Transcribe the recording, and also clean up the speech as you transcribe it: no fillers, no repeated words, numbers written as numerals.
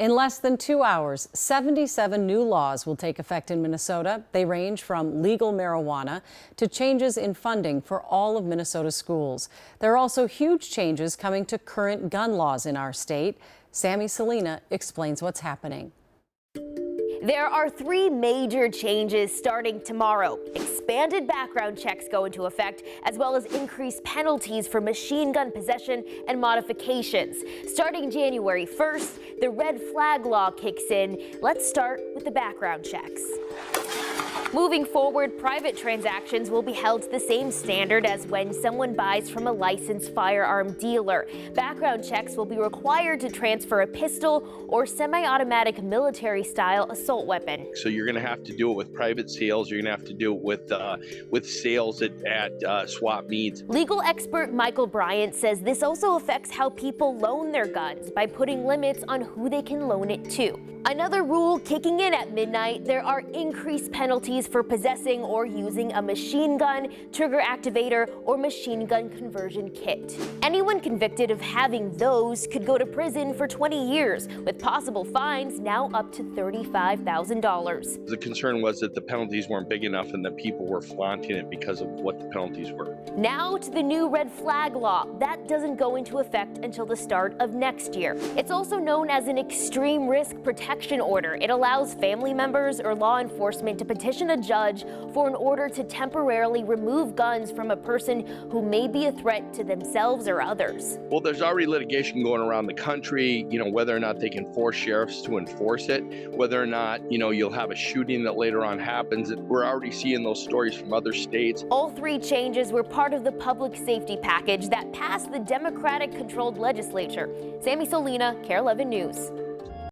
In less than 2 hours, 77 new laws will take effect in Minnesota. They range from legal marijuana to changes in funding for all of Minnesota schools. There are also huge changes coming to current gun laws in our state. Sammy Selena explains what's happening. There are three major changes starting tomorrow. Expanded background checks go into effect, as well as increased penalties for machine gun possession and modifications. Starting January 1st, the red flag law kicks in. Let's start with the background checks. Moving forward, private transactions will be held to the same standard as when someone buys from a licensed firearm dealer. Background checks will be required to transfer a pistol or semi-automatic military-style assault weapon. So you're going to have to do it with private sales. You're going to have to do it with sales at swap meets. Legal expert Michael Bryant says this also affects how people loan their guns by putting limits on who they can loan it to. Another rule kicking in at midnight, there are increased penalties for possessing or using a machine gun, trigger activator, or machine gun conversion kit. Anyone convicted of having those could go to prison for 20 years, with possible fines now up to $35,000. The concern was that the penalties weren't big enough and that people were flaunting it because of what the penalties were. Now to the new red flag law. That doesn't go into effect until the start of next year. It's also known as an extreme risk protection order. It allows family members or law enforcement to petition a judge for an order to temporarily remove guns from a person who may be a threat to themselves or others. Well, there's already litigation going around the country, whether or not they can force sheriffs to enforce it, whether or not, you'll have a shooting that later on happens. We're already seeing those stories from other states. All three changes were part of the public safety package that passed the Democratic-controlled legislature. Sammy Selena, KARE 11 News.